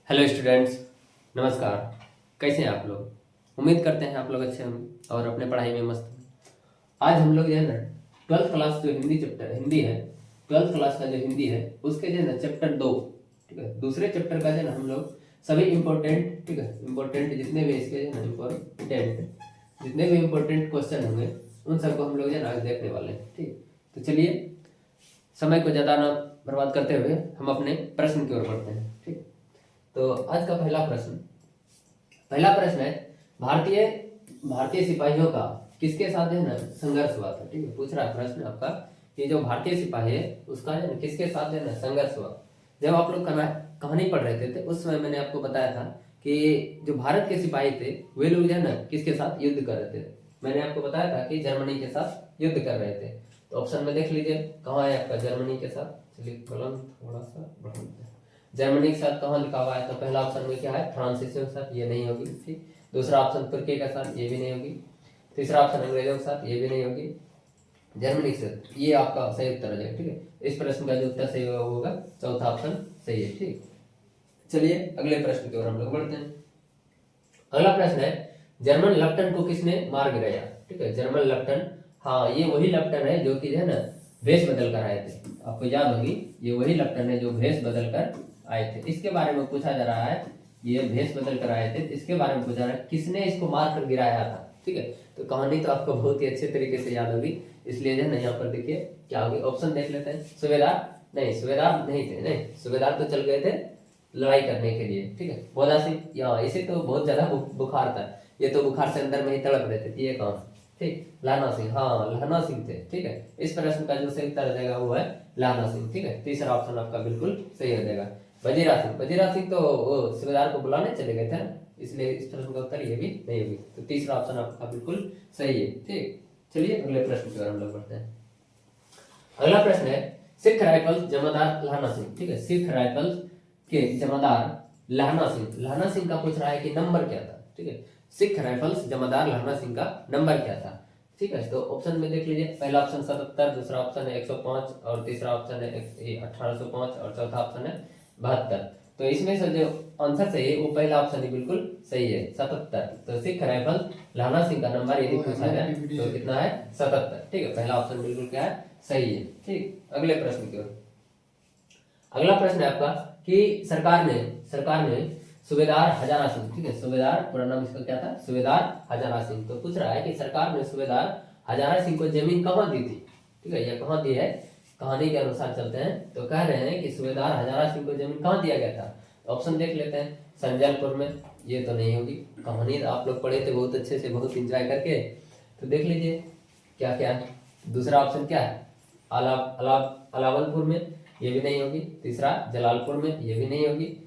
Hello students, नमस्कार। कैसे हैं आप लोग? उम्मीद करते हैं आप लोग अच्छे होंगे और अपने पढ़ाई में मस्त हैं। आज हम लोग जो है ना 12th क्लास जो हिंदी चैप्टर हिंदी है 12th क्लास का जो हिंदी है उसके जो है ना चैप्टर 2, ठीक है, दूसरे चैप्टर का जो है ना हम लोग सभी इम्पोर्टेंट, ठीक है, इम्पोर्टेंट जितने भी इसके जो है ना इम्पोर्टेंट जितने भी इम्पोर्टेंट क्वेश्चन होंगे उन सबको हम लोग जो है ना आज देखने वाले हैं। ठीक, तो चलिए समय को ज़्यादा ना बर्बाद करते हुए हम अपने प्रश्न की ओर बढ़ते हैं। ठीक, तो आज का पहला प्रश्न है भारतीय भारतीय सिपाहियों का किसके साथ है ना संघर्ष हुआ था। ठीक है, पूछ रहा है प्रश्न आपका कि जो भारतीय सिपाही है उसका है ना किसके साथ है ना संघर्ष हुआ। जब आप लोग कहानी पढ़ रहे थे उस समय मैंने आपको बताया था कि जो भारत के सिपाही थे वे लोग जो है ना किसके साथ युद्ध कर रहे थे। मैंने आपको बताया था कि जर्मनी के साथ युद्ध कर रहे थे। तो ऑप्शन में देख लीजिए कहाँ है आपका जर्मनी के साथ। चलिए कलम थोड़ा सा बढ़ा देते हैं। जर्मनी के साथ कहाँ लिखा हुआ है तो पहला ऑप्शन में क्या है फ्रांसीसियों के साथ, ये नहीं होगी। ठीक, दूसरा ऑप्शन तुर्की के साथ, ये भी नहीं होगी। तीसरा ऑप्शन अंग्रेजों के साथ, ये भी नहीं होगी। जर्मनी के साथ, ये आपका सही उत्तर हो जाएगा। ठीक है, इस प्रश्न का जो उत्तर सही होगा चौथा ऑप्शन सही है। ठीक, चलिए अगले प्रश्न की ओर हम लोग बढ़ते हैं। अगला प्रश्न है जर्मन लेफ्टिनेंट को किसने मार गिराया। ठीक है, जर्मन लेफ्टिनेंट, हाँ ये वही लेफ्टिनेंट है जो कि है ना भेष बदल कर आए थे। आपको याद होगी ये वही लेफ्टिनेंट है जो भेष बदल कर आए थे। इसके बारे में पूछा जा रहा है, ये भेष बदल कर आए थे, इसके बारे में पूछा जा रहा है किसने इसको मार कर गिराया था। ठीक है, तो कहानी तो आपको बहुत ही अच्छे तरीके से याद होगी, इसलिए जो है ना यहाँ पर देखिए क्या होगी। ऑप्शन देख लेते हैं। सुबेदार नहीं, सुबेदार नहीं थे, नहीं सुबेदार तो चल गए थे लड़ाई करने के लिए। ठीक है, बोधा सिंह, यहाँ इसे तो बहुत ज्यादा बुखार था, ये तो बुखार से अंदर में ही तड़प रहे थे, ये कौन। ठीक, लाना सिंह, हाँ लाना सिंह थे। ठीक है, इस प्रश्न का जो सही उत्तर हो जाएगा वो है लाना सिंह। ठीक है, तीसरा ऑप्शन आपका बिल्कुल सही हो जाएगा। वजीरा सिंह, वजीरा सिंह तो वो सूबेदार को बुलाने चले गए थे ना, इसलिए इस प्रश्न का उत्तर ये भी नहीं होगी। तो तीसरा ऑप्शन आपका बिल्कुल सही है। ठीक, चलिए अगले प्रश्न की ओर हम लोग बढ़ते हैं। अगला प्रश्न है सिख राइफल्स जमादार लाना सिंह। ठीक है, सिख राइफल्स के जमादार लाना सिंह का पूछ रहा है कि नंबर क्या था। ठीक है, सिख राइफल्स जमादार लाना सिंह का नंबर क्या था। ठीक है, तो ऑप्शन में देख लीजिए पहला ऑप्शन 77, दूसरा ऑप्शन है 105 और तीसरा ऑप्शन है 1805 और चौथा ऑप्शन है 72। तो इसमें से जो आंसर सही है वो पहला ऑप्शन ही बिल्कुल सही है 77। तो सिख राइफल लाना सिंह का नंबर यदि पूछा जाए तो कितना है 77। ठीक है, पहला ऑप्शन बिल्कुल क्या है सही है। ठीक, अगले प्रश्न की ओर। अगला प्रश्न है आपका कि सरकार ने सूबेदार हजारा सिंह, ठीक है, सूबेदार पूरा नाम इसका क्या था सूबेदार हजारा सिंह। तो पूछ रहा है कि सरकार ने सूबेदार हजारा सिंह को जमीन कहाँ दी थी। ठीक है, यह कहाँ दी है, कहानी के अनुसार चलते हैं तो कह रहे हैं कि सूबेदार हजारा सिंह को जमीन कहाँ दिया गया था। तो ऑप्शन देख लेते हैं। संजलपुर में, ये तो नहीं होगी, कहानी आप लोग पढ़े थे बहुत अच्छे से, बहुत इंजॉय करके, तो देख लीजिए क्या क्या है। दूसरा ऑप्शन क्या है अलावलपुर में, ये भी नहीं होगी। तीसरा जलालपुर में, ये भी नहीं होगी।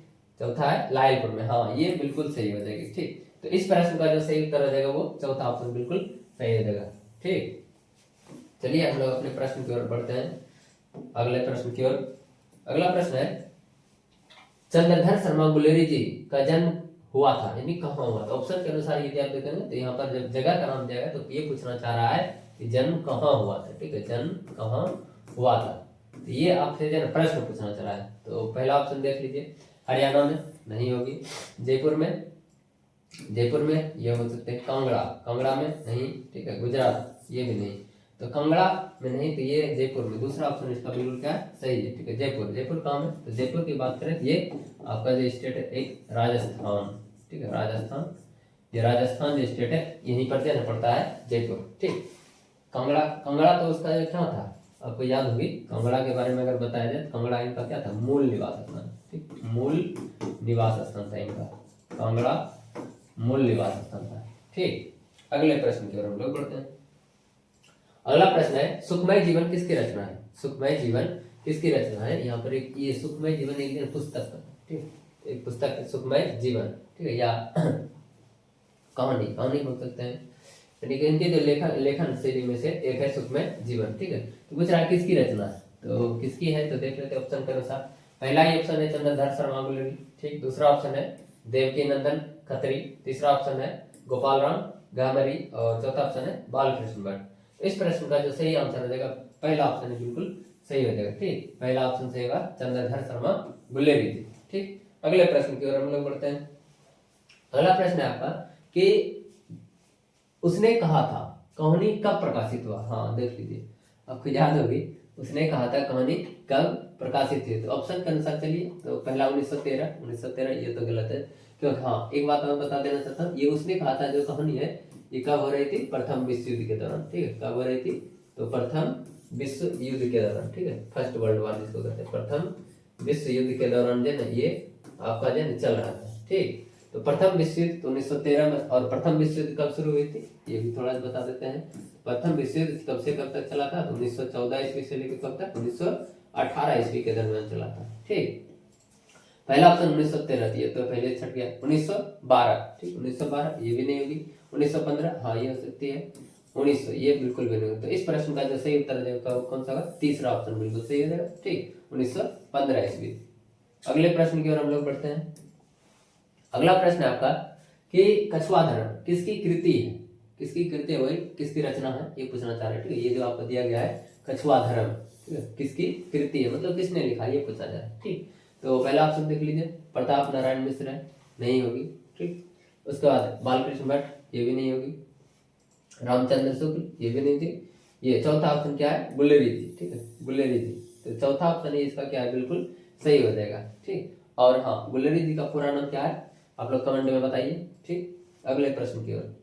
चौथा है लायलपुर में, हाँ ये बिल्कुल सही हो जाएगी। ठीक, तो इस प्रश्न का जो सही उत्तर हो जाएगा वो चौथा ऑप्शन बिल्कुल सही हो जाएगा। ठीक, चलिए हम लोग अपने प्रश्न की ओर बढ़ते हैं, अगले प्रश्न की ओर। अगला प्रश्न है चंद्रधर शर्मा गुलेरी जी का जन्म हुआ था, यानी कहाँ हुआ था। ऑप्शन के अनुसार यदि आप देखेंगे तो यहाँ पर जब जगह का नाम जाएगा तो ये पूछना चाह रहा है कि जन्म कहाँ हुआ था। ठीक है, जन्म कहाँ हुआ था, तो ये आपसे जो प्रश्न पूछना चाह रहा है। तो पहला ऑप्शन देख लीजिए, हरियाणा में नहीं होगी, जयपुर में ये हो सकते हैं, कांगड़ा में नहीं, ठीक है, गुजरात ये भी नहीं, तो कांगड़ा में नहीं तो ये जयपुर में। दूसरा ऑप्शन इसका बिल्कुल क्या सही है। ठीक है, जयपुर कहाँ में, तो जयपुर की बात करें ये आपका जो स्टेट है एक राजस्थान। ठीक है, राजस्थान, ये राजस्थान जो स्टेट है यहीं पर जाना पड़ता है जयपुर। ठीक, कांगड़ा तो उसका क्या था आपको याद होगी, कांगड़ा के बारे में अगर बताया जाए तो कांगड़ा इनका क्या था मूल निवास स्थान। ठीक, मूल निवास स्थान था इनका, कांगड़ा मूल निवास स्थान था। ठीक, अगले प्रश्न की ओर हम लोग बढ़ते हैं। अगला प्रश्न है सुखमय जीवन किसकी रचना है। सुखमय जीवन किसकी रचना है, यहाँ पर एक ये सुखमय जीवन एक दिन पुस्तक है। ठीक, एक पुस्तक है सुखमय जीवन। ठीक है, या कहानी बोल सकते हैं, यानी कि इनके जो लेखन शैली में से एक है सुखमय जीवन। ठीक है, तो पूछ रहा है किसकी रचना है, तो किसकी है तो देख लेते हैं ऑप्शन के अनुसार। पहला ही ऑप्शन है चंद्रधर शर्मा गुलेरी। ठीक, दूसरा ऑप्शन है देवकी नंदन खत्री, तीसरा ऑप्शन है गोपाल राम गामरी और चौथा ऑप्शन है बालकृष्ण भट्ट। इस प्रश्न का जो सही आंसर हो जाएगा पहला ऑप्शन बिल्कुल सही हो जाएगा। ठीक, पहला ऑप्शन सही होगा चंद्रधर शर्मा गुलेरी जी। ठीक, अगले प्रश्न की ओर हम लोग बढ़ते हैं। अगला प्रश्न है आपका कि उसने कहा था कहानी कब प्रकाशित हुआ। हाँ देख लीजिए, आपको याद होगी उसने कहा था कहानी कब प्रकाशित हुई। तो ऑप्शन के अनुसार चलिए, तो पहला 1913 ये तो गलत है, क्योंकि हाँ एक बात मैं बता देना चाहता हूँ, ये उसने कहा था जो कहानी है ये कब हो रही थी, प्रथम विश्व युद्ध के दौरान। ठीक है, कब हो रही थी, तो प्रथम विश्व युद्ध के दौरान। ठीक है, फर्स्ट वर्ल्ड वॉर जिसको कहते हैं, प्रथम विश्व युद्ध के दौरान जो है ये आपका जो है चल रहा था। ठीक, तो प्रथम विश्व युद्ध 1913 में, और प्रथम विश्व युद्ध कब शुरू हुई थी ये भी थोड़ा बता देते हैं। प्रथम विश्व युद्ध कब से कब तक चला था, 1914 ईस्वी से लेकर कब तक, 1918 ईस्वी के दरमियान चला था। ठीक, पहला ऑप्शन 1913 थी, तो पहले छट गया। 1912, ठीक 1912 ये भी नहीं होगी। 1915 हाँ ये हो सकती है। 1900 ये बिल्कुल भी नहीं होगा। तो इस प्रश्न का जो सही उत्तर देगा कौन सा होगा, तीसरा ऑप्शन बिल्कुल सही हो जाएगा। ठीक, 1915 ईस्वी। अगले प्रश्न की ओर हम लोग बढ़ते हैं। अगला प्रश्न है आपका कि कछुआधरण किसकी कृति है, किसकी कृति है, वही किसकी रचना है ये पूछना चाह रहे हैं। ठीक है, ये जो आपको दिया गया है कछुआधरण, ठीक है, किसकी कृति है, मतलब किसने लिखा ये पूछा जा रहा है। ठीक, तो पहला ऑप्शन देख लीजिए, प्रताप नारायण मिश्र है, नहीं होगी। ठीक, उसके बाद बालकृष्ण भट्ट, ये भी नहीं होगी। रामचंद्र शुक्ल, ये भी नहीं थी। ये चौथा ऑप्शन क्या है, गुलेरी जी। ठीक है, गुलेरी जी, तो चौथा ऑप्शन है इसका क्या है, बिल्कुल सही हो जाएगा। ठीक, और हाँ गुलेरी जी का पूरा नाम क्या है आप लोग कमेंट में बताइए। ठीक, अगले प्रश्न की ओर।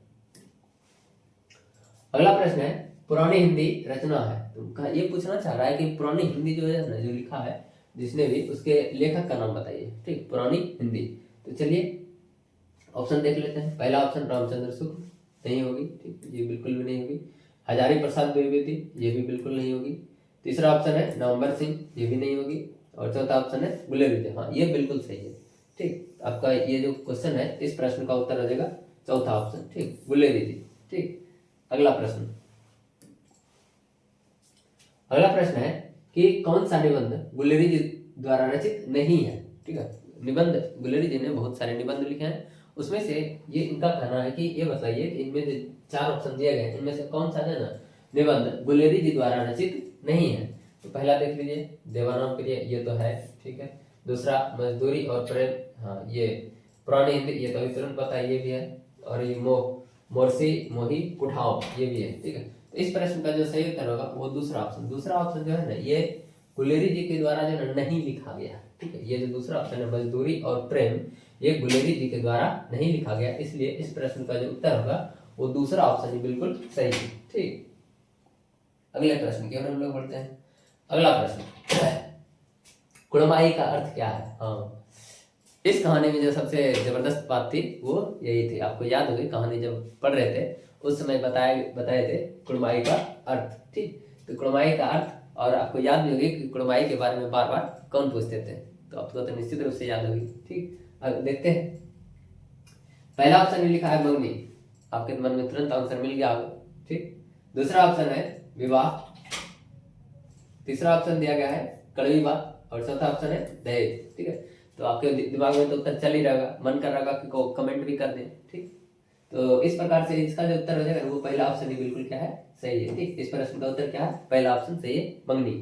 अगला प्रश्न है पुरानी हिंदी रचना है, तो ये पूछना चाह रहा है कि पुरानी हिंदी जो है ना, जो लिखा है जिसने भी, उसके लेखक का नाम बताइए। ठीक, पुरानी हिंदी, तो चलिए ऑप्शन देख लेते हैं। पहला ऑप्शन रामचंद्र शुक्ल, नहीं होगी। ठीक, ये बिल्कुल भी नहीं होगी। हजारी प्रसाद द्विवेदी, ये भी बिल्कुल नहीं होगी। तीसरा ऑप्शन है नवंबर सिंह, ये भी नहीं होगी। और चौथा ऑप्शन है गुलेरी जी, हाँ ये बिल्कुल सही है। ठीक, आपका ये जो क्वेश्चन है इस प्रश्न का उत्तर हो जाएगा चौथा ऑप्शन। ठीक, गुलेरी जी। ठीक, अगला प्रश्न। अगला प्रश्न है कि कौन सा निबंध गुलेरी जी द्वारा रचित नहीं है। ठीक है, निबंध गुलेरी जी ने बहुत सारे निबंध लिखे हैं, उसमें से ये इनका कहना है कि ये बताइए कि इनमें जो चार ऑप्शन दिए गए इनमें से कौन सा है ना निबंध गुलेरी जी द्वारा रचित नहीं है। तो पहला देख लीजिए देवानाम प्रिय, ये तो है। ठीक है, दूसरा मजदूरी और प्रेम, हाँ ये पुरानी हिंदी, ये तो अभी तुरंत पता है, ये भी है। और ये मोरसी मोही कुठाओ, ये भी है। ठीक है, तो इस प्रश्न का जो सही उत्तर होगा वो दूसरा ऑप्शन। दूसरा ऑप्शन जो है ना ये गुलेरी जी के द्वारा जो है नहीं लिखा गया। ठीक है, ये जो दूसरा ऑप्शन है मजदूरी और प्रेम, ये गुलेरी जी के द्वारा नहीं लिखा गया, इसलिए इस प्रश्न का जो उत्तर होगा वो दूसरा ऑप्शन ही बिल्कुल सही है। ठीक, अगले प्रश्न की ओर हम लोग बढ़ते हैं। अगला प्रश्न कुड़माई का अर्थ क्या है। हाँ, इस कहानी में जो सबसे जबरदस्त बात थी वो यही थी, आपको याद होगी कहानी जब पढ़ रहे थे उस समय बताए थे कुड़माई का अर्थ। ठीक, तो कुड़माई का अर्थ, और आपको याद भी होगी कि कुड़माई के बारे में बार बार कौन पूछते थे, तो आपको तो निश्चित रूप से याद होगी। ठीक, अब देखते हैं। पहला ऑप्शन लिखा है मंगनी, आपके मन में तुरंत आंसर मिल गया होगा। ठीक, दूसरा ऑप्शन है विवाह, तीसरा ऑप्शन दिया गया है कड़वी बात, और चौथा ऑप्शन है दहेज। ठीक है, तो आपके दिमाग में तो उत्तर चल ही रहेगा, मन कर रहा कि कमेंट भी कर दें। ठीक, तो इस प्रकार से इसका जो उत्तर हो जाएगा वो पहला ऑप्शन ही बिल्कुल क्या है, सही है। ठीक, इस प्रश्न का उत्तर क्या है, पहला ऑप्शन सही है, मंगनी।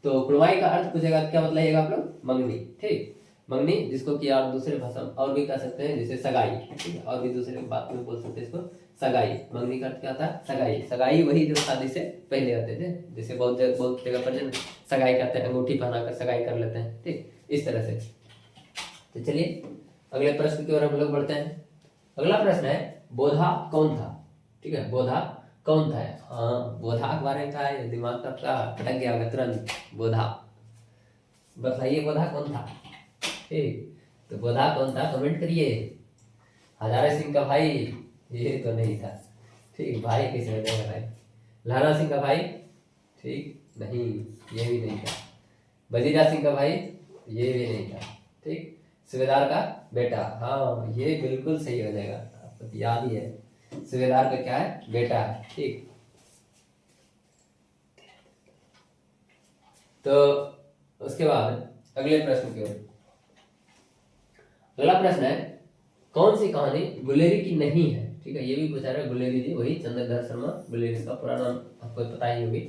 तो कुड़माई का अर्थ पूछेगा क्या बताइएगा आप लोग, मंगनी। ठीक, मंगनी जिसको कि आप दूसरे भाषा में और भी कह सकते हैं, जैसे सगाई। ठीक है, और भी दूसरे बात में बोल सकते हैं इसको सगाई। मंगनी का अर्थ क्या होता है, सगाई। सगाई वही जो शादी से पहले होते थे, जैसे बहुत जगह पर सगाई करते हैं, अंगूठी पहनाकर सगाई कर लेते हैं। ठीक, इस तरह से। तो चलिए अगले प्रश्न की ओर हम लोग बढ़ते हैं। अगला प्रश्न है बोधा कौन था। ठीक है, बोधा कौन था। हाँ, बोधा के बारे में कहा है, दिमाग का खटक गया होगा तुरंत। बोधा बताइए बोधा कौन था। ठीक, तो बोधा कौन था कमेंट करिए। हजारे सिंह का भाई, ये तो नहीं था। ठीक, भाई किसने देगा भाई, लहरा सिंह का भाई, ठीक नहीं, ये भी नहीं था। वजीरा सिंह का भाई, ये भी नहीं था। ठीक, सूबेदार का बेटा, हाँ ये बिल्कुल सही हो जाएगा, आपको याद ही है, सूबेदार का क्या है, बेटा है। ठीक, तो उसके बाद अगले प्रश्न की ओर। अगला प्रश्न है कौन सी कहानी गुलेरी की नहीं है। ठीक है, ये भी पूछा रहा है, गुलेरी जी वही चंद्रधर शर्मा गुलेरी का पूरा नाम आपको पता ही होगी,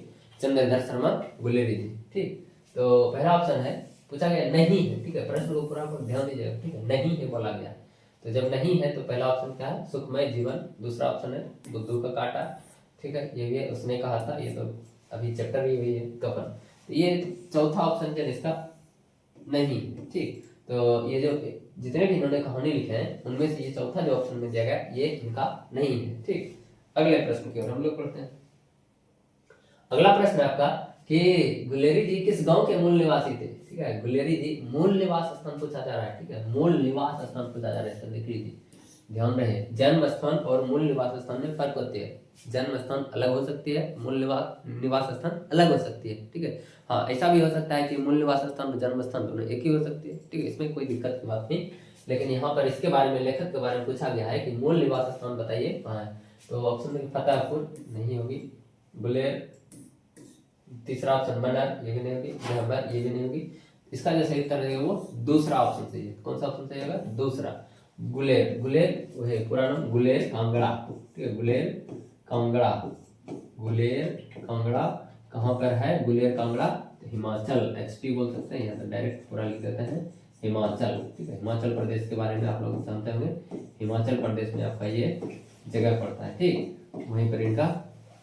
चंद्रधर शर्मा गुलेरी जी। ठीक, तो पहला ऑप्शन है पूछा गया नहीं है, ठीक है, प्रश्न को पूरा पर ध्यान दीजिएगा, ठीक है, नहीं है बोला गया। तो जब नहीं है तो पहला ऑप्शन क्या है, सुखमय जीवन। दूसरा ऑप्शन है बुद्धू का कांटा, ठीक है, ये भी उसने कहा था, ये तो अभी चैप्टर भी हुई है कफन। तो ये चौथा ऑप्शन जो इसका नहीं, ठीक। तो ये जो जितने भी इन्होंने कहानी लिखे हैं उनमें से ये चौथा जो ऑप्शन में दिया गया ये इनका नहीं है, ठीक। अगले प्रश्न की ओर हम लोग पढ़ते हैं। अगला प्रश्न है आपका कि गुलेरी जी किस गांव के मूल निवासी थे, ठीक है। गुलेरी जी मूल निवास स्थान पूछा जा रहा है, ठीक है, मूल निवास स्थान पूछा जा रहा है, इसका देख लीजिए, ध्यान रहे। जन्म स्थान और मूल निवास स्थान में फर्क होती है। जन्म स्थान अलग हो सकती है, मूल निवास स्थान अलग हो सकती है, ठीक है। हाँ, ऐसा भी हो सकता है कि मूल निवास स्थान और जन्म स्थान दोनों एक ही हो सकती है, ठीक है, इसमें कोई दिक्कत की बात नहीं। लेकिन यहाँ पर इसके बारे में, लेखक के बारे में पूछा गया है कि मूल निवास स्थान बताइए कहाँ है। तो ऑप्शन में फतेहपुर नहीं होगी, गुलेर, तीसरा ऑप्शन मनर, ये भी नहीं होगी, मेहबर, ये भी नहीं होगी। इसका जो सही उत्तर रहेगा वो दूसरा ऑप्शन सही है। कौन सा ऑप्शन सही होगा, दूसरा, गुलेर। गुलेर वो है पूरा नाम गुलेर कांगड़ा, ठीक है, गुलेर कांगड़ा। गुलेर कांगड़ा कहाँ पर है, गुलेर कांगड़ा हिमाचल, एचपी बोल सकते हैं, यहाँ तो डायरेक्ट पूरा लिख देते हैं हिमाचल, ठीक है। हिमाचल प्रदेश के बारे में आप लोग जानते होंगे, हिमाचल प्रदेश में आपका ये जगह पड़ता है, ठीक, वहीं पर इनका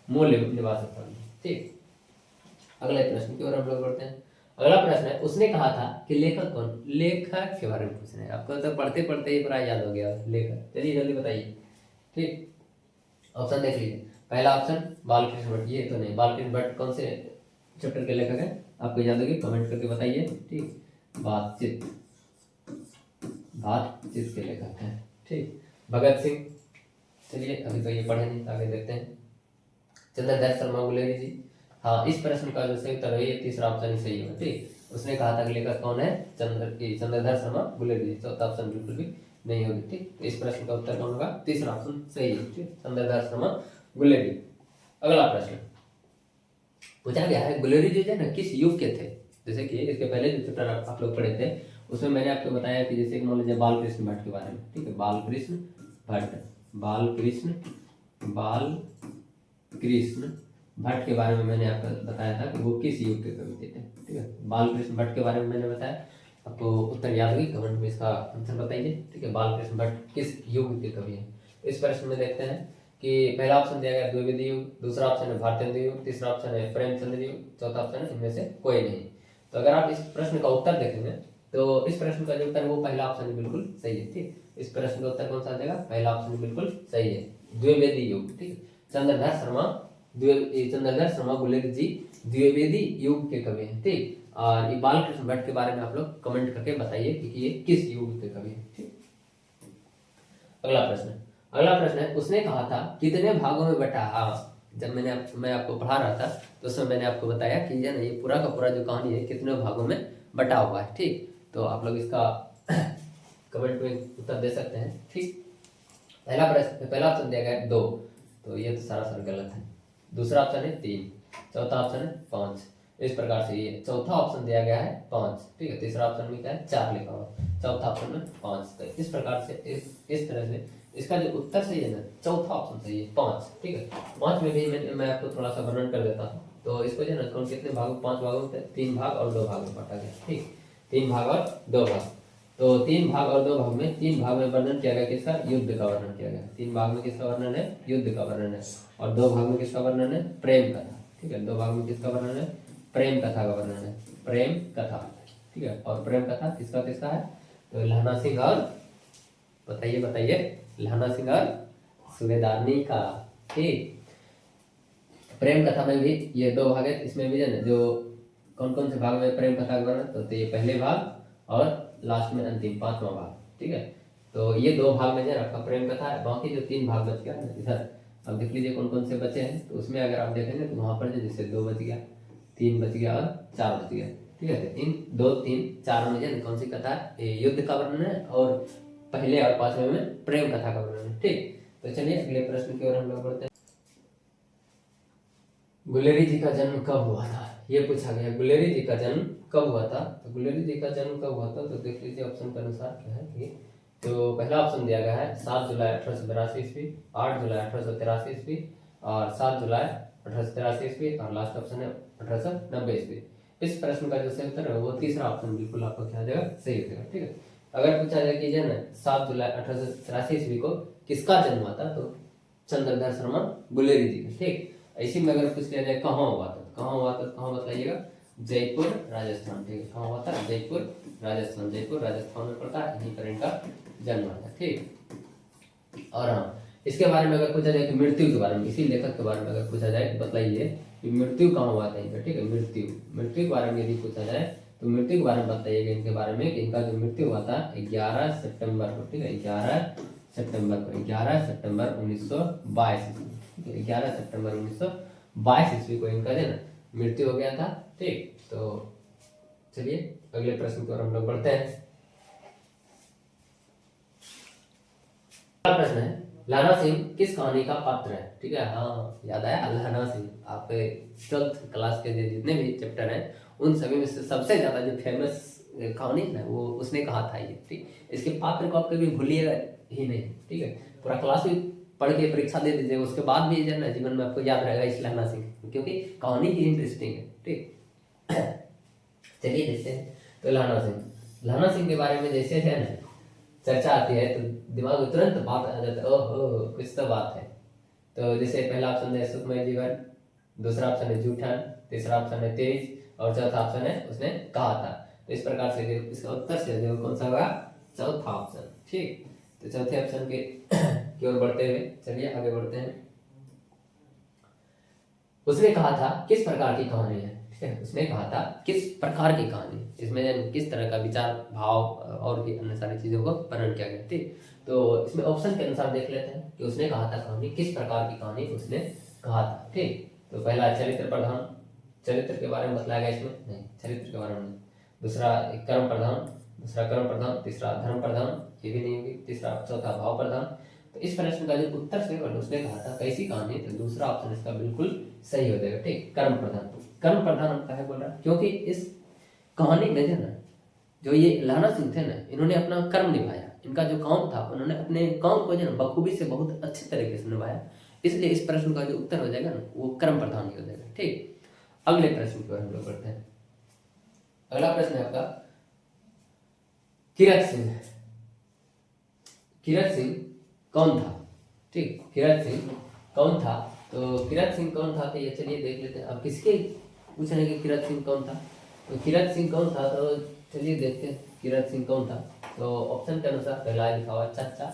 मूल निवास स्थान, ठीक। अगले प्रश्न की ओर हम लोग बढ़ते हैं। अगला प्रश्न है, उसने कहा था कि लेखक कौन। लेखक के बारे में पूछ रहे हैं आपको, तो पढ़ते पढ़ते ही पूरा याद हो गया लेखक। चलिए जल्दी बताइए, ठीक। ऑप्शन देख लीजिए। पहला ऑप्शन बालकृष्ण भट्ट, ये तो नहीं, बालकृष्ण भट्ट कौन से चैप्टर के लेखक है आपको याद होगी, कमेंट करके बताइए, ठीक। बातचीत, बातचीत के लेखक हैं, ठीक। भगत सिंह, चलिए अभी तो ये पढ़े नहीं, आगे देखते हैं। चंद्रधर शर्मा गुलेरी जी, हाँ, इस प्रश्न का जो सही उत्तर है ये तीसरा ऑप्शन ही सही है, ठीक। उसने कहा था कि लेखक कौन है, चंद्रधर शर्मा गुलेरी जी, चौथा ऑप्शन बिल्कुल भी नहीं होगी, ठीक। तो इस प्रश्न का उत्तर कौन होगा, तीसरा ऑप्शन सही है, ठीक, चंद्रधर शर्मा गुलेरी। अगला प्रश्न पूछा गया है, गुलेरी जी जो ना किस युग के थे। जैसे कि इसके पहले जो चैप्टर आप लोग पढ़े थे उसमें मैंने आपको बताया कि जैसे मान लीजिए बालकृष्ण भट्ट के बारे में, ठीक है, बालकृष्ण भट्ट, बालकृष्ण भट्ट के बारे में मैंने आपको बताया था कि वो किस युग के कवि थे, ठीक है। बालकृष्ण भट्ट के बारे में मैंने बताया, आपको उत्तर याद होगी, कमेंट में इसका आंसर बताइए, ठीक है। बालकृष्ण भट्ट किस युग के कवि हैं। इस प्रश्न में देखते हैं कि पहला ऑप्शन दिया गया द्विवेदी युग, दूसरा ऑप्शन है भारतेंदु युग, तीसरा ऑप्शन है प्रेमचंद युग, चौथा ऑप्शन है इनमें से कोई नहीं। तो अगर आप इस प्रश्न का उत्तर देखेंगे तो इस प्रश्न का जो उत्तर है वो पहला ऑप्शन बिल्कुल सही है, ठीक। इस प्रश्न का उत्तर कौन सा आ जाएगा, पहला ऑप्शन बिल्कुल सही है, द्विवेदी युग, ठीक। चंद्रधर शर्मा गुलेरी जी द्विवेदी युग के कवि हैं, ठीक। और ये बालकृष्ण भट्ट के बारे में आप लोग कमेंट करके बताइए कि ये किस युग के कवि हैं, ठीक। अगला प्रश्न है, उसने कहा था कितने भागों में बटा। हाँ, जब मैं आपको पढ़ा रहा था तो उसमें मैंने आपको बताया कि ये पूरा का पूरा जो कहानी है कितने भागों में बटा हुआ है, ठीक। तो आप लोग इसका कमेंट में उत्तर दे सकते हैं, ठीक। पहला ऑप्शन दिया गया है 2, तो ये तो सारा गलत है। दूसरा ऑप्शन है 3, चौथा ऑप्शन है 5, इस प्रकार से ये चौथा ऑप्शन दिया गया है 5, ठीक है। तीसरा ऑप्शन में क्या है 4 लिखा हुआ, चौथा ऑप्शन में 5। तो इस प्रकार से इस तरह से इसका जो उत्तर सही है ना, चौथा ऑप्शन सही है 5, ठीक है। 5 में भी मैं आपको थोड़ा सा वर्णन कर देता हूँ। तो इसको जो है ना कौन कितने भागों, 5 भागों में 3 भाग और 2 भाग में बांटा गया, ठीक। 3 भाग और 2 भाग, तो 3 भाग और 2 भाग में 3 भाग में वर्णन किया गया किसका, युद्ध का वर्णन किया गया। 3 भाग में किसका वर्णन है, युद्ध का वर्णन है। और 2 भाग में किसका वर्णन है, प्रेम कथा, ठीक है। 2 भाग में किसका वर्णन है, प्रेम कथा का वर्णन है, प्रेम कथा, ठीक है। और प्रेम कथा किसका किसका है, तो लहना सिंह और बताइए लहना सिंह और सूबेदारनी का, ठीक। प्रेम कथा में भी ये 2 भाग है, इसमें भी जो कौन कौन से भाग में प्रेम कथा का वर्णन, तो ये पहले भाग और लास्ट में अंतिम 5वां भाग, ठीक है। तो ये 2 भाग में जो आपका प्रेम कथा है, बाकी जो 3 भाग बच गया इधर अब देख लीजिए कौन कौन से बचे हैं। तो उसमें अगर आप देखेंगे तो वहां पर जैसे 2 बच गया, 3 बच गया और 4 बच गया, ठीक है। इन 2, 3, 4 में जो कौन सी कथा है, युद्ध का वर्णन है, और पहले और 5वें में प्रेम कथा का वर्णन है, ठीक। तो चलिए अगले प्रश्न की ओर हम लोग बढ़ते हैं। गुलेरी जी का जन्म कब हुआ था, ये पूछा गया। गुलेरी जी का जन्म कब हुआ था, तो गुलेरी जी का जन्म कब हुआ था, तो देख लीजिए ऑप्शन के अनुसार क्या है कि तो पहला ऑप्शन दिया गया है 7 जुलाई 1882 ईस्वी, 8 जुलाई 1883 ईस्वी, और 7 जुलाई 1883 ईस्वी, और लास्ट ऑप्शन है 1890 ईस्वी। इस प्रश्न का जो सही उत्तर है वो तीसरा ऑप्शन बिल्कुल आपको क्या हो जाएगा, सही हो जाएगा। ठीक है, अगर पूछा जाए कि जो है ना 7 जुलाई 1883 ईस्वी को किसका जन्म हुआ था, तो चंद्रधर शर्मा गुलेरी जी का। ठीक, इसी में अगर पूछ लिया जाए कहाँ हुआ था, कहाँ हुआ था, कहाँ बताइएगा, जयपुर राजस्थान। ठीक है, कहाँ हुआ था, जयपुर राजस्थान, जयपुर राजस्थान में पड़ता है, यहीं पर इनका जन्म हुआ था। ठीक, और हाँ इसके बारे में अगर पूछा जाए कि मृत्यु के बारे में, इसी लेखक के बारे में अगर पूछा जाए तो बताइए कि मृत्यु कहाँ हुआ था इनका। ठीक है, मृत्यु के बारे में यदि पूछा जाए तो मृत्यु के बारे में बताइएगा इनके बारे में कि इनका जो मृत्यु हुआ था 11 सितंबर को। ठीक है, 11 सितंबर को, 11 सितंबर 1922 ईस्वी। 11 सितंबर 1922 ईस्वी को इनका जो मृत्यु हो गया था। ठीक, तो चलिए अगले प्रश्न की ओर हम लोग बढ़ते हैं। अगला प्रश्न है, लहना सिंह किस कहानी का पात्र है। ठीक है, हाँ याद आया, लहना सिंह आपके 12th क्लास के जितने भी चैप्टर हैं उन सभी में से सबसे ज्यादा जो फेमस कहानी है वो उसने कहा था ये। ठीक, इसके पात्र को आप कभी भूलिएगा ही नहीं। ठीक है, पूरा क्लास भी पढ़ के परीक्षा दे दीजिएगा, उसके बाद भी जो ना जीवन में आपको याद रहेगा इस लहना सिंह, क्योंकि कहानी ही इंटरेस्टिंग है। ठीक, चलिए देखते हैं। तो लहना सिंह के बारे में जैसे है ना चर्चा आती है तो दिमाग में तुरंत बात आ जाता है, ओहो कुछ तो बात है। तो जैसे पहला ऑप्शन है सुखमय जीवन, दूसरा ऑप्शन है जूठन, तीसरा ऑप्शन है तेज, और चौथा ऑप्शन है उसने कहा था। तो इस प्रकार से इसका उत्तर से जो कौन सा होगा, चौथा ऑप्शन। ठीक, तो चौथे ऑप्शन के की ओर बढ़ते हुए चलिए आगे बढ़ते हैं। उसने कहा था किस प्रकार की कहानी है। ठीक है, उसने कहा था किस प्रकार की कहानी, इसमें किस तरह का विचार भाव और भी अन्य सारी चीजों को वर्णन किया गया। ठीक, तो इसमें ऑप्शन के अनुसार देख लेते हैं कि उसने कहा था कहानी किस प्रकार की कहानी उसने कहा था। ठीक, तो पहला चरित्र प्रधान, चरित्र के बारे में बतलाया गया, इसमें नहीं चरित्र के बारे में नहीं। दूसरा कर्म प्रधान, दूसरा कर्म प्रधान, तीसरा धर्म प्रधान, ये भी नहीं होगी, तीसरा चौथा भाव प्रधान। तो इस प्रश्न का जो उत्तर से उसने कहा था कैसी कहानी, तो दूसरा ऑप्शन इसका बिल्कुल सही हो जाएगा। ठीक, कर्म प्रधान। कर्म प्रधान हम कहे बोल रहा है क्योंकि इस कहानी में जो ना जो ये लहना सिंह थे ना, इन्होंने अपना कर्म निभाया, इनका जो काम था उन्होंने अपने काम को जो ना बखूबी से बहुत अच्छे तरीके से निभाया, इसलिए इस प्रश्न का जो उत्तर हो जाएगा ना वो कर्म प्रधान ही हो जाएगा। ठीक, अगले प्रश्न की ओर हम लोग बढ़ते हैं। अगला प्रश्न है आपका किरत सिंह। किरत सिंह कौन था। ठीक, किरत सिंह कौन था, तो किरत सिंह कौन था तो ये चलिए देख लेते हैं। अब किसके पूछ रहे हैं कि किरत सिंह कौन था, तो किरत सिंह कौन था, तो चलिए देखते हैं किरत सिंह कौन था। तो ऑप्शन के अनुसार पहला लिखा हुआ चाचा,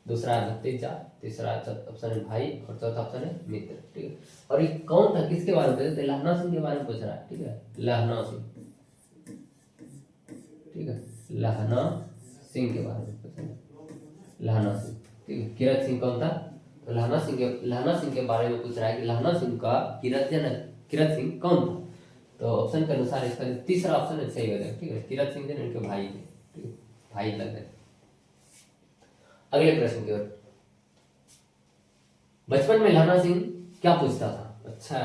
दूसरा भतीजा, तीसरा ऑप्शन है भाई, और चौथा ऑप्शन है मित्र। ठीक है, और ये कौन था किसके बारे में, तो लहना सिंह के बारे में पूछ रहा है। ठीक है, लहना सिंह। ठीक है, लहना सिंह के बारे में पूछ रहा है, लहना सिंह। ठीक है, किरत सिंह कौन था, तो लहना सिंह के बारे में पूछ रहा है कि लहना सिंह का किरत सिंह कौन था। तो ऑप्शन के अनुसार इसका जो तीसरा ऑप्शन है सही हो जाएगा। ठीक है, किरत सिंह जो इनके भाई थे। ठीक है, भाई लग गए। अगले प्रश्न की ओर, बचपन में लहना सिंह क्या पूछता था। अच्छा,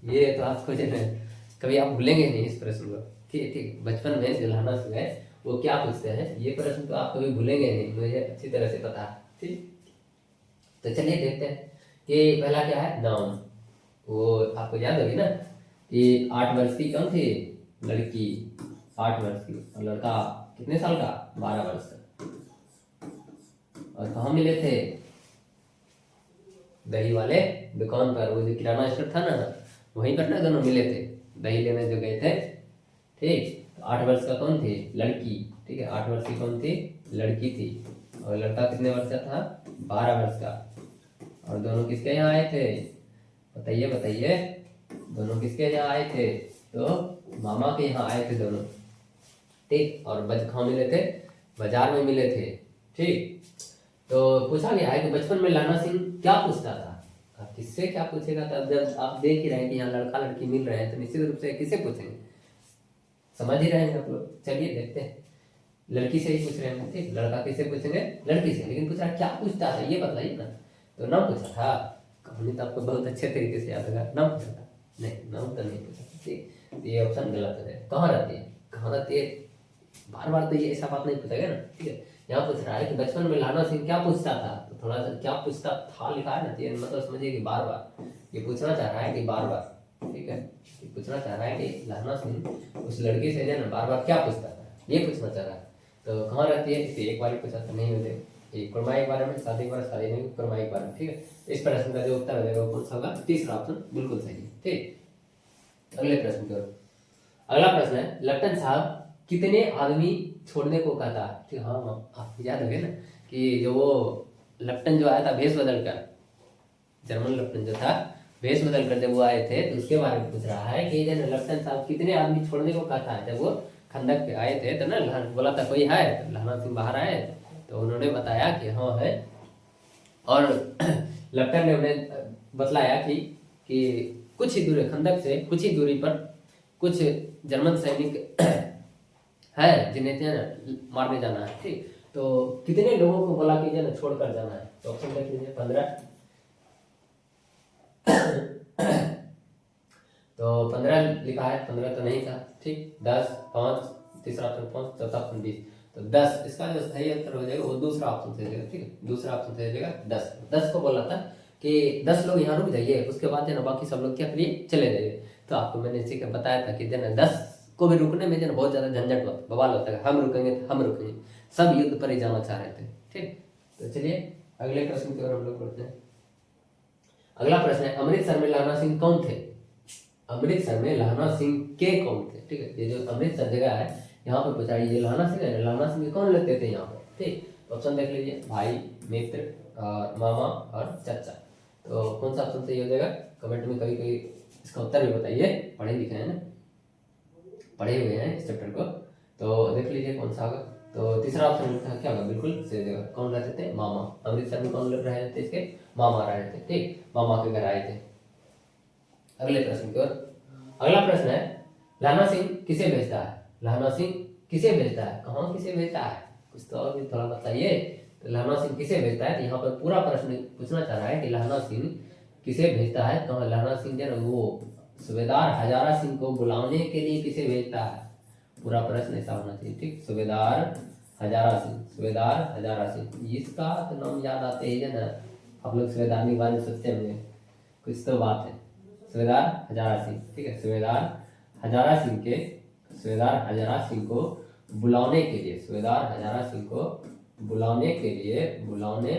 ये तो आपको जो है कभी आप भूलेंगे नहीं इस प्रश्न को। ठीक ठीक, बचपन में जो लहना सिंह है वो क्या पूछते हैं, ये प्रश्न तो आप कभी भूलेंगे नहीं, मुझे अच्छी तरह से पता है। ठीक, तो चलिए देखते हैं कि पहला क्या है, नाम। वो आपको याद होगी ना कि 8 वर्ष की कौन थी लड़की, 8 वर्ष की, और लड़का कितने साल का, 12 वर्ष का। और कहाँ मिले थे, दही वाले दुकान पर, वो जो किराना स्टोर था ना वहीं पर ना दोनों मिले थे, दही लेने जो गए थे। ठीक, तो 8 वर्ष का कौन थी, लड़की। ठीक है, 8 वर्ष की कौन थी, लड़की थी, और लड़का कितने वर्ष का था, 12 वर्ष का। और दोनों किसके यहाँ आए थे, बताइए बताइए, दोनों किसके यहाँ आए थे, तो मामा के यहाँ आए थे दोनों। ठीक, और कहाँ मिले थे, बाजार में मिले थे। ठीक, तो पूछा गया है कि बचपन में लहना सिंह क्या पूछता था। अब किससे क्या पूछेगा, तब जब आप देख ही रहे हैं कि यहाँ लड़का लड़की मिल रहे हैं तो निश्चित रूप से किससे पूछेंगे, समझ ही रहे हैं आप लोग। चलिए देखते हैं, लड़की से ही पूछ रहे हैं। ठीक, लड़का किससे पूछेंगे, लड़की से, लेकिन पूछ रहा क्या पूछता था ये बताइए ना। तो नाम पूछा था, कहानी तो आपको बहुत अच्छे तरीके से याद होगा, नाम पूछा था, नहीं नाम तो नहीं पूछा था। ठीक, ये ऑप्शन गलत है। कहाँ रहती है, कहाँ रहती है, बार बार तो ये ऐसा बात नहीं पूछेगा ना। ठीक है, यहाँ पूछ रहा है कि बचपन में लहना सिंह क्या पूछता था, तो थोड़ा सा क्या पूछता था लिखा है ना, तो मतलब समझिए कि बार बार ये पूछना चाह रहा है कि बार बार ठीक है, पूछना चाह रहा है कि लहना सिंह उस लड़की से जो है ना बार बार क्या पूछता था, ये पूछना चाह रहा है। तो कहाँ रहती है, तो एक बार ही पूछा था, नहीं होते एक कुरमा के बारे में, शादी के बारे में, शादी नहीं कुरमा के बारे में, ठीक है। इस प्रश्न का जो उत्तर हो जाएगा वो कौन सा होगा, तीसरा ऑप्शन बिल्कुल सही है, ठीक। अगले प्रश्न की ओर। अगला प्रश्न है, लेफ्टिनेंट साहब कितने आदमी छोड़ने को कहता है, ठीक। हाँ आपको याद होगा ना कि जो वो लेफ्टिनेंट जो आया था भेष बदल कर, जर्मन लेफ्टिनेंट जो था भेष बदल कर जब वो आए थे, तो उसके बारे में पूछ रहा है कि लेफ्टिनेंट साहब कितने आदमी छोड़ने को कहता है। जब वो खंदक पे आए थे तो ना बोला था कोई है, तो लहना सिंह बाहर आए तो उन्होंने बताया कि हाँ है, और लेफ्टिनेंट ने उन्हें बतलाया कि कुछ ही दूरी, खंदक से कुछ ही दूरी पर कुछ जर्मन सैनिक है जिन्हें जो है मारने जाना है, ठीक। तो कितने लोगों को बोला कि जो है छोड़कर जाना है, तो ऑप्शन देख लीजिए 15 तो 15 लिखा है, 15 तो नहीं था, ठीक। 10, 5, तीसरा ऑप्शन 5, चौथा ऑप्शन 20, तो 10 इसका जो सही उत्तर हो जाएगा वो दूसरा ऑप्शन से हो जाएगा, ठीक है। दूसरा ऑप्शन से हो जाएगा 10 को बोला था कि 10 लोग यहाँ रुक जाइए, उसके बाद जो है बाकी सब लोग क्या करिए, चले जाइए। तो आपको मैंने इसी का बताया था कि जो है 10 को भी रुकने में जो है बहुत ज्यादा झंझट होता, बवाल होता है, हम रुकेंगे तो हम रुकेंगे, सब युद्ध पर ही जाना चाह रहे थे, ठीक। तो चलिए अगले प्रश्न की ओर हम लोग बढ़ते हैं। अगला प्रश्न है, अमृतसर में लहना सिंह कौन थे। अमृतसर में लहना सिंह के कौन थे, ठीक है। ये जो अमृतसर जगह है यहाँ पे पूछा, ये लहना सिंह है, लहना सिंह कौन लगते थे यहाँ पे, ठीक। ऑप्शन देख लीजिए, भाई, मित्र, और मामा और चाचा। तो कौन सा ऑप्शन सही हो जाएगा, कमेंट में कभी कभी इसका उत्तर भी बताइए, पढ़े लिखे हैं ना, पढ़े हुए हैं इस चैप्टर को, तो देख लीजिए कौन सा होगा। तो तीसरा ऑप्शन क्या होगा, बिल्कुल सही जगह। कौन रहते थे, मामा। अमृतसर में कौन लोग रहे थे, इसके मामा रहे थे, ठीक, मामा के घर आए थे। अगले प्रश्न की ओर। अगला प्रश्न है, लहना सिंह किसे भेजता है। लहना सिंह किसे भेजता है, कहाँ किसे भेजता है, कुछ तो और भी थोड़ा बताइए। तो लहना सिंह किसे भेजता है, तो यहाँ पर पूरा प्रश्न पूछना चाह रहा है कि लहना सिंह किसे भेजता है, कहाँ। लहना सिंह जो है वो सूबेदार हजारा सिंह को बुलाने के लिए किसे भेजता है, पूरा प्रश्न ऐसा होना चाहिए, ठीक। सूबेदार हजारा सिंह, सूबेदार हजारा सिंह, इसका तो नाम याद आते ही है ना, आप लोग सूबेदारनी के बारे में सोचते होंगे, कुछ तो बात है। सूबेदार हजारा सिंह, ठीक है। सूबेदार हजारा सिंह के, सूबेदार हजारा सिंह को बुलाने के लिए, सूबेदार हजारा सिंह को बुलाने के लिए, बुलाने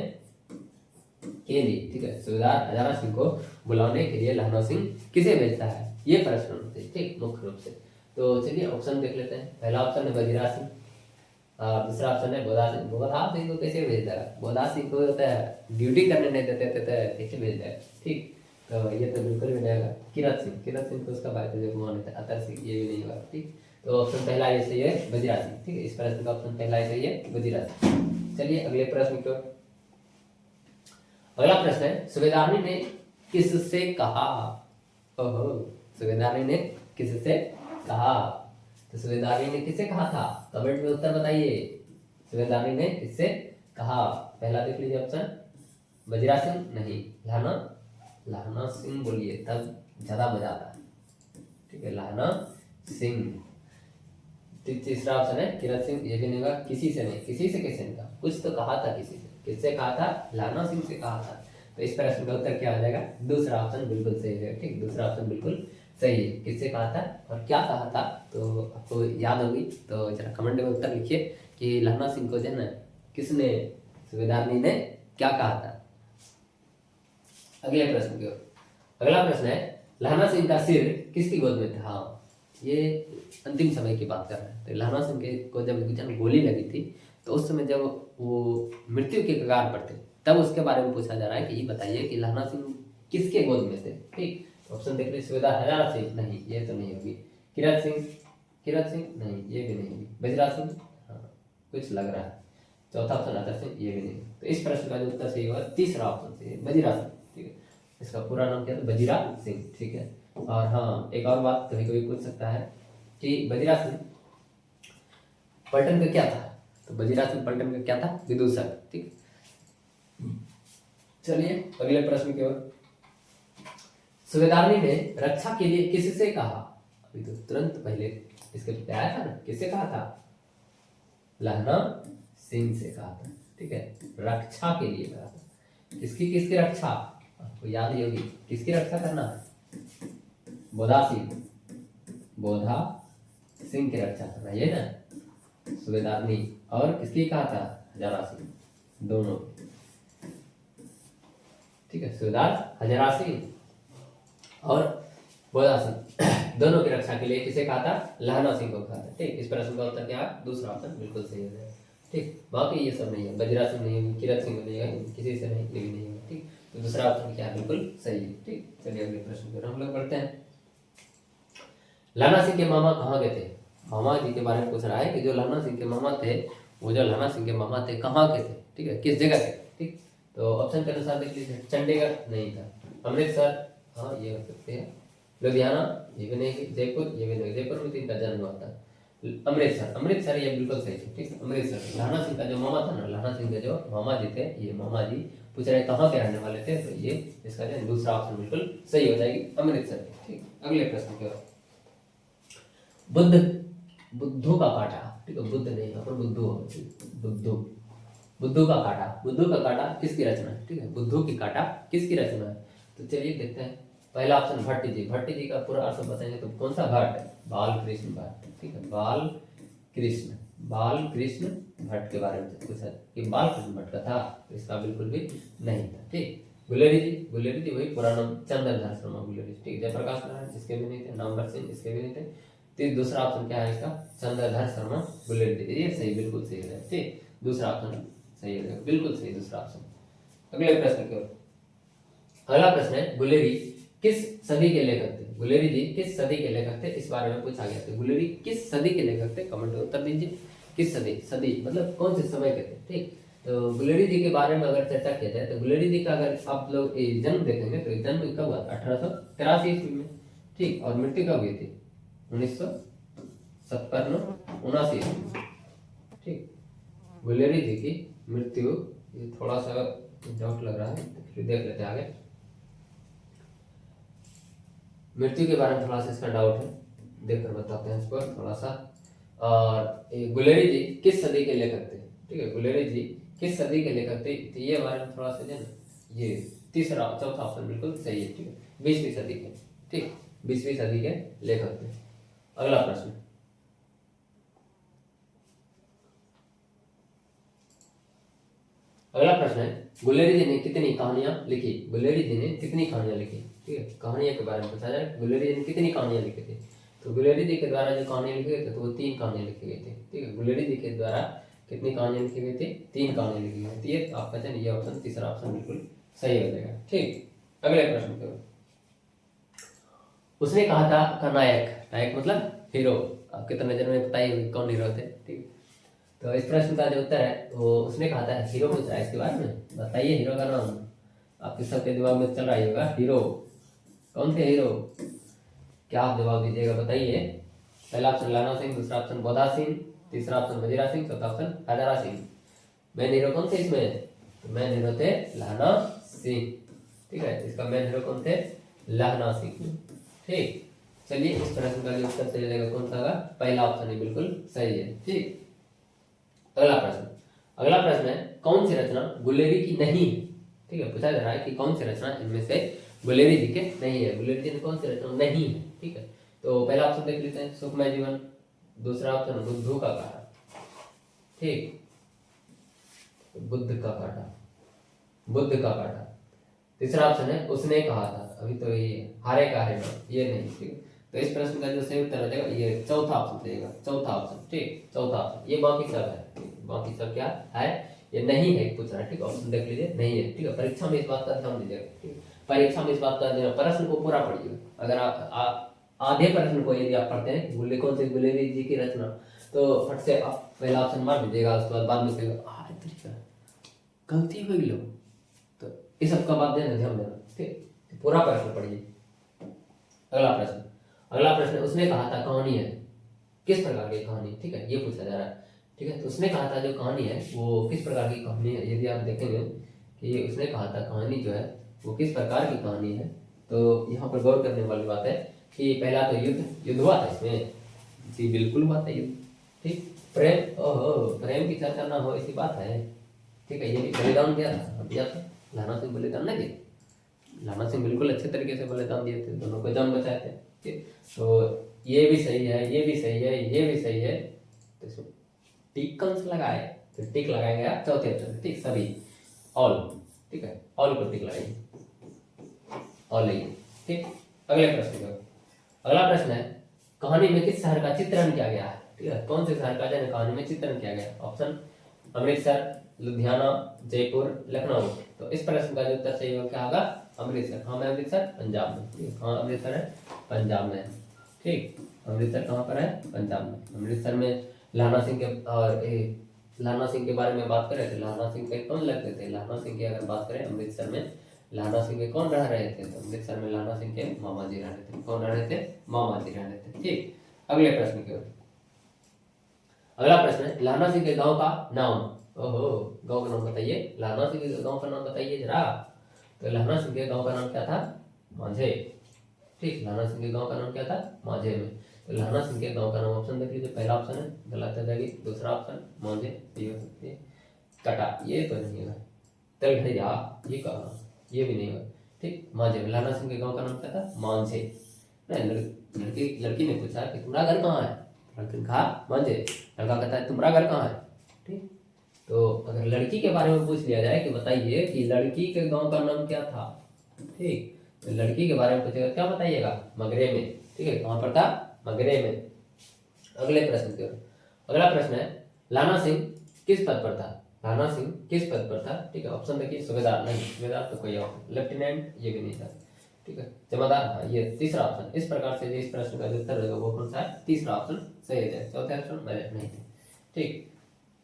के लिए, ठीक है। सूबेदार हजारा सिंह को बुलाने के लिए लहना सिंह किसे भेजता है, ये प्रश्न होते हैं, ठीक, मुख्य रूप से। तो चलिए ऑप्शन देख लेते हैं। पहला ऑप्शन है वजीरा सिंह, दूसरा ऑप्शन है बोधा सिंह। बोधा सिंह को कैसे भेज देगा, बोधा सिंह को होता है ड्यूटी करने नहीं देते थे, तो कैसे भेज देगा, ठीक। तो ये तो बिल्कुल भी नहीं होगा। किरत सिंह, किरत सिंह को उसका भाई थे जो घुमाने थे, अतर सिंह, ये भी नहीं होगा, ठीक। तो ऑप्शन पहला ये सही है, वजीरा सिंह, ठीक है। इस प्रश्न का ऑप्शन पहला ही सही है, वजीरा सिंह। चलिए अगले प्रश्न की ओर। अगला प्रश्न है, सूबेदारनी ने किससे कहा। ओहो, सूबेदारनी ने किससे कहा, तो सूबेदारनी ने किससे कहा था, कमेंट में उत्तर बताइए। सूबेदारनी ने किससे कहा, पहला देख लीजिए ऑप्शन, वजीरा सिंह नहीं, लहना, लहना सिंह बोलिए तब ज्यादा मजा आता है, ठीक है, लहना सिंह। तीसरा ऑप्शन है किरत सिंह, ये भी नहीं होगा। किसी से नहीं, किसी से कैसे नहीं कहा, कुछ तो कहा था, किसी से, किससे कहा था, लहना सिंह से कहा था। तो इस प्रश्न का उत्तर क्या हो जाएगा, दूसरा ऑप्शन बिल्कुल सही है, ठीक, दूसरा ऑप्शन बिल्कुल सही है। किससे कहा था और क्या कहा था, तो आपको याद होगी तो जरा कमेंट में उत्तर लिखिए कि लहना सिंह को जो है ना किसने, सूबेदारनी ने क्या कहा था। अगले प्रश्न की ओर। अगला प्रश्न है, लहना सिंह का सिर किसकी गोद में था। हाँ, ये अंतिम समय की बात कर रहे हैं। तो लहना सिंह के को जब गोली लगी थी, तो उस समय जब वो मृत्यु के कगार पर थे, तब उसके बारे में पूछा जा रहा है कि ये बताइए कि लहना सिंह किसके गोद में थे, ठीक। ऑप्शन देख लीजिए, सूबेदार हजारा सिंह नहीं, ये तो नहीं होगी। किरत सिंह, किरत सिंह नहीं, ये भी नहीं होगी। वजीरा सिंह, हाँ कुछ लग रहा है। चौथा ऑप्शन अतर सिंह, ये भी नहीं। तो इस प्रश्न का जो उत्तर सही होगा तीसरा ऑप्शन सही है, वजीरा सिंह, ठीक है। इसका पूरा नाम क्या था, वजीरा सिंह, ठीक है। और हाँ, एक और बात कभी कभी पूछ सकता है कि वजीरा सिंह पलटन का क्या था, तो वजीरा सिंह पलटन का क्या था, विदूषक, ठीक। चलिए अगले प्रश्न की ओर। सूबेदारनी ने रक्षा के लिए किससे कहा, अभी तो तुरंत पहले इसके पीछे आया था ना, किससे कहा था, लहना सिंह से कहा था, ठीक है। रक्षा के लिए कहा था, किसकी किसकी रक्षा, आपको याद ही होगी, किसकी रक्षा करना, बोधा सिंह, बोधा सिंह की रक्षा करना, ये ना सूबेदार नहीं। और किसकी कहा था, हजारा सिंह, दोनों, ठीक है, सूबेदार हजारा सिंह और बोधा सिंह दोनों की रक्षा के लिए किसे कहा था, लहना सिंह को कहा था। ठीक, इस प्रश्न का उत्तर क्या, दूसरा ऑप्शन बिल्कुल सही है। ठीक, बाकी ये सब नहीं है, बजरा सिंह नहीं है, किरत सिंह नहीं है, किसी से नहीं, ये भी नहीं है। ठीक, तो दूसरा ऑप्शन क्या है, बिल्कुल सही है। ठीक, चलिए अगले प्रश्न पर हम लोग बढ़ते हैं। लहना सिंह के मामा कहाँ गए थे, मामा जी के बारे में पूछ रहा है कि जो लहना सिंह के मामा थे, वो जो लहना सिंह के मामा थे कहाँ के थे, ठीक है, किस जगह थे। ठीक, तो ऑप्शन के अनुसार देख लीजिए, चंडीगढ़ नहीं था, अमृतसर, हाँ ये हो सकते हैं, लुधियाना ये भी नहीं, जयपुर ये भी नहीं, जयपुर में इनका जन्म हुआ था, अमृतसर, अमृतसर ये बिल्कुल सही है। ठीक, अमृतसर। लहना सिंह का जो मामा था ना, लहना सिंह के जो मामा जी थे, ये मामा जी पूछ रहे कहाँ के रहने वाले थे, तो ये इसका जो दूसरा ऑप्शन बिल्कुल सही हो जाएगी, अमृतसर। ठीक, अगले प्रश्न की ओर। बुद्ध, बुद्धू का काटा, ठीक है, बुद्ध नहीं अपन बुद्धू, बुद्धू, बुद्धू का काटा, बुद्धू का काटा किसकी रचना है, ठीक है, बुद्धू की काटा किसकी रचना है। तो चलिए देखते हैं, पहला ऑप्शन भट्ट जी, भट्ट जी का पूरा अर्थ बताएंगे तो कौन सा भट्ट है, बाल कृष्ण भट्ट। ठीक है, बाल कृष्ण, बाल कृष्ण भट्ट के बारे में पूछा कि बाल कृष्ण भट्ट का था, तो इसका बिल्कुल भी नहीं था। ठीक, गुलेरी जी, गुलेरी जी वही पुराना चंद्रधर शर्मा गुलेरी। ठीक, जयप्रकाश नारायण इसके भी नहीं थे, नामवर सिंह इसके भी नहीं थे। तो दूसरा ऑप्शन क्या है इसका, चंद्रधर शर्मा गुलेरी, ये सही, बिल्कुल सही है। ठीक, दूसरा ऑप्शन सही है, बिल्कुल सही दूसरा ऑप्शन। अगले प्रश्न की ओर। अगला प्रश्न है, गुलेरी किस सदी के लेखक थे, गुलेरी जी किस सदी के लेखक थे, इस बारे में पूछा गया था। गुलेरी किस सदी के लेखक थे, कमेंट में उत्तर दीजिए। किस सदी, सदी मतलब कौन से समय के थे। ठीक, तो गुलेरी जी के बारे में अगर चर्चा किया जाए तो गुलेरी जी का अगर आप लोग जन्म देखेंगे तो जन्म कब हुआ, 1883 ईस्वी में। ठीक, और मृत्यु कब हुई थी, 1979 ईस्वी। ठीक, गुलेरी जी की मृत्यु, ये थोड़ा सा डाउट लग रहा है तो फिर देख लेते हैं आगे। मृत्यु के बारे में थोड़ा सा इसका डाउट है, देखकर बताते हैं इस पर थोड़ा सा। और गुलेरी जी किस सदी के लेखक थे, ठीक है, गुलेरी जी किस सदी के लेखक थे, तो ये बारे में थोड़ा सा जो ना, ये तीसरा चौथा ऑप्शन बिल्कुल सही है। ठीक है, 20वीं सदी के, ठीक, 20वीं सदी के लेखक थे। अगला प्रश्न, अगला प्रश्न है, गुलेरी जी ने कितनी कहानियां लिखी, गुलेरी जी ने कितनी कहानियां लिखी। ठीक है, कहानियों के बारे में पूछा जाए, गुलेरी जी ने कितनी कहानियां लिखी थी, तो गुलेरी जी के द्वारा जो कहानियां लिखी गई थी तो वो 3 कहानियां लिखी गई थी। ठीक है, गुलेरी जी के द्वारा कितनी कहानियां लिखी गई थी, 3 कहानियां लिखी गई थी। ये आपका जो ये ऑप्शन, तीसरा ऑप्शन बिल्कुल सही हो जाएगा। ठीक, अगले प्रश्न की ओर। उसने कहा था का नायक, नायक मतलब हीरो, आप कितने जन में बताइए कौन हीरो थे। ठीक, तो इस प्रश्न का जो उत्तर है वो उसने कहा था, हीरो पूछ रहा है इसके बारे में, बताइए हीरो का नाम, आपके सबके दिमाग में चल रहा होगा हीरो, कौन थे हीरो, क्या आप जवाब दीजिएगा बताइए। पहला ऑप्शन लहना सिंह, दूसरा ऑप्शन बोधा सिंह, तीसरा ऑप्शन वजीरा सिंह, चौथा option Hydra Singh. Main hero कौन थे इसमें, तो मेन हीरो थे लहना सिंह। ठीक है, इसका मेन हीरो कौन थे, लहना सिंह। ठीक, चलिए इस प्रश्न का जो उत्तर सही रहेगा कौन सा होगा, पहला ऑप्शन ही बिल्कुल सही है। ठीक, अगला प्रश्न, अगला प्रश्न है, कौन सी रचना गुलेरी की नहीं है। ठीक है, पूछा जा रहा है कि कौन सी रचना इनमें से गुलेरी जी के नहीं है, गुलेरी जी ने कौन सी रचना नहीं है। ठीक है, तो पहला ऑप्शन देख लेते हैं, सुखमय जीवन, दूसरा ऑप्शन बुद्धू का काटा। ठीक, बुद्ध का काटा, बुद्ध का काटा। तीसरा ऑप्शन है उसने कहा था, अभी तो ये हारे का हारे ना, ये नहीं। ठीक है, तो इस प्रश्न का जो सही उत्तर हो जाएगा ये चौथा ऑप्शन देगा, चौथा ऑप्शन। ठीक, चौथा ऑप्शन, ये बाकी सब है, बाकी सब क्या है, ये नहीं है पूछ रहा है। ठीक, ऑप्शन देख लीजिए नहीं है। ठीक है, परीक्षा में इस बात का ध्यान दीजिएगा। ठीक, परीक्षा में इस बात का ध्यान, प्रश्न को पूरा पढ़िए। अगर आप आधे प्रश्न को यदि आप पढ़ते हैं गुल्ले कौन से गुलेरी जी की रचना, तो फट से आप पहला ऑप्शन मार दीजिएगा, उसके बाद में कहेगा गलती हो गई, तो इस सब का बात ध्यान देना। ठीक, पूरा प्रश्न पढ़िए। अगला प्रश्न, अगला प्रश्न, उसने कहा था कहानी है, किस प्रकार की कहानी। ठीक है, ये पूछा जा रहा है। ठीक है, तो उसने कहा था जो कहानी है वो किस प्रकार की कहानी है, यदि आप देखेंगे कि उसने कहा था कहानी जो है वो किस प्रकार की कहानी है, तो यहाँ पर गौर करने वाली बात है कि पहला तो युद्ध हुआ था इसमें, जी बिल्कुल हुआ था युद्ध। ठीक, प्रेम, ओहो प्रेम की चर्चा ना हो ऐसी बात है। ठीक है, ये भी बलिदान दिया था, लहना सिंह बलिदान नहीं दिया, लहना सिंह बिल्कुल अच्छे तरीके से बलिदान दिए थे, दोनों को जान बचाए थे। ठीक, तो ये भी सही है, ये भी सही है, ये भी सही है, तो इसमें टिक कौन सा लगाए, तो टिक लगाएंगे आप चौथे ऑप्शन में, ठीक, सभी, ऑल, ठीक है, ऑल को टिक लगाएंगे, ऑल है, ठीक। अगले प्रश्न को, अगला प्रश्न है कहानी में किस शहर का चित्रण किया गया है, ठीक है, कौन से शहर का जो कहानी में चित्रण किया गया है, ऑप्शन अमृतसर, लुधियाना, जयपुर, लखनऊ। तो इस प्रश्न का जो उत्तर सही होगा क्या होगा, अमृतसर। कहाँ में अमृतसर, पंजाब में, ठीक है, कहाँ अमृतसर है, पंजाब में है, ठीक, अमृतसर कहाँ पर है, पंजाब में। अमृतसर में लाना सिंह के और लाना सिंह के बारे में बात करें तो लाना सिंह के कौन लगते थे, लाना सिंह की अगर बात करें अमृतसर में लाना सिंह के कौन रह रहे थे, तो अमृतसर में लाना सिंह के मामा जी रह रहे थे। कौन रह रहे थे, मामा जी रह रहे थे, ठीक। अगले प्रश्न की ओर, अगला प्रश्न है लाना सिंह के गांव का नाम, ओहो, गांव का नाम बताइए, लाना सिंह के गांव का नाम बताइए जरा। तो लाना सिंह के गांव का नाम क्या था, मांझे, ठीक, लाना सिंह के गांव का नाम क्या था, मांझे में। तो लाना सिंह के गांव का नाम ऑप्शन देख लीजिए, पहला ऑप्शन है गलत है जाएगी, दूसरा ऑप्शन मांझे, ये हो सकती है, कटा, ये तो नहीं होगा, तलघड़िया, ये कहा, ये भी नहीं होगा, ठीक, मांझे। लाना सिंह के गांव का नाम क्या था, मांझे। लड़की ने पूछा कि तुम्हारा घर कहाँ है, लड़की ने कहा मांझे, लड़का कहता है तुम्हारा घर कहाँ है, ठीक। तो अगर लड़की के बारे में पूछ लिया जाए कि बताइए कि लड़की के गांव का नाम क्या था, ठीक, तो लड़की के बारे में पूछेगा क्या बताइएगा, मगरे में, ठीक है, कहाँ पर था, मगरे में। अगले प्रश्न की ओर, अगला प्रश्न है लाना सिंह किस पद पर था, लाना सिंह किस पद पर था, ठीक है, ऑप्शन देखिए, सूबेदार नहीं, सूबेदार तो कोई और, लेफ्टिनेंट ये भी नहीं था, ठीक है, जमादार, हाँ, ये तीसरा ऑप्शन। इस प्रकार से इस प्रश्न का जो उत्तर रहेगा वो कौन सा है, तीसरा ऑप्शन सही है, चौथे ऑप्शन मैरिट नहीं थे, ठीक।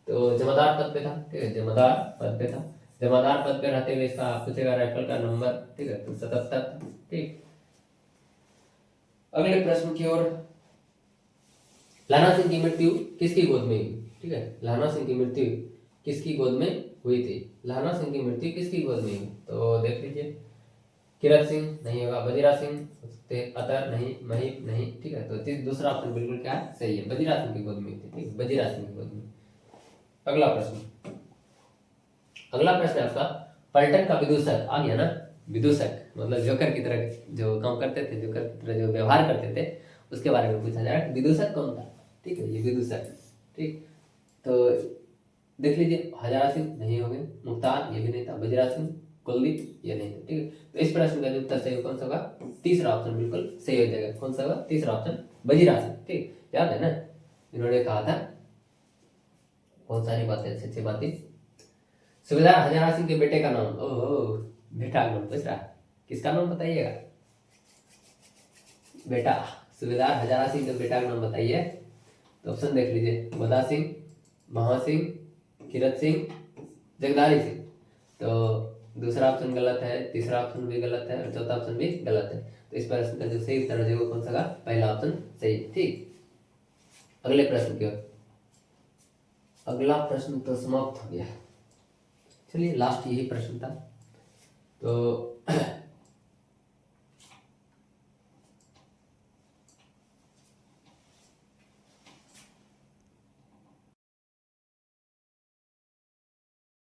तो जमादार पद पे था, ठीक है, जमादार पद पे था, जमादार पद पे रहते हुए इसका पूछेगा राइफल का नंबर, ठीक है, तो 77, ठीक। अगले प्रश्न की ओर, लाना सिंह की मृत्यु किसकी गोद में हुई, ठीक है, लाना सिंह की मृत्यु किसकी गोद में हुई थी, लाना सिंह की मृत्यु किसकी गोद में हुई, तो देख लीजिए, किरत सिंह नहीं होगा, बजीरा सिंह, अतर नहीं, महिप नहीं, ठीक है, तो दूसरा ऑप्शन बिल्कुल क्या है, सही है, बजीरा सिंह की गोद में हुई थी, ठीक, बजीरा सिंह की गोद में। अगला प्रश्न, अगला प्रश्न है आपका पलटन का विदूषक, आ गया ना, विदूषक मतलब जोकर की तरह जो काम करते थे, जोकर की तरह जो व्यवहार करते थे, उसके बारे में पूछा जा रहा है, विदूषक कौन था, ठीक है, ये विदूषक, ठीक। तो देख लीजिए, हजारा सिंह नहीं हो गए, मुख्तार ये भी नहीं था, बजीरा सिंह, कुलदीप ये नहीं था, ठीक है। तो इस प्रश्न का जो उत्तर सही कौन सा होगा, तीसरा ऑप्शन बिल्कुल सही हो जाएगा, कौन सा होगा, तीसरा ऑप्शन, बजीरा सिंह, ठीक, याद है ना, इन्होंने कहा था बहुत सारी बातें, अच्छी अच्छी बातें। सूबेदार हजारा सिंह के बेटे का नाम, ओहो, बेटा का नाम पूछ रहा, किसका नाम बताइएगा, बेटा, सूबेदार हजारा सिंह के बेटा का नाम बताइए। तो ऑप्शन देख लीजिए, बदा सिंह, महा सिंह, किरत सिंह, जगदारी सिंह। तो दूसरा ऑप्शन गलत है, तीसरा ऑप्शन भी गलत है और चौथा ऑप्शन भी गलत है। तो इस प्रश्न का जो सही उत्तर हो जाएगा कौन सा का, पहला ऑप्शन सही, ठीक। अगले प्रश्न की ओर, अगला प्रश्न तो समाप्त हो गया, चलिए लास्ट यही प्रश्न था। तो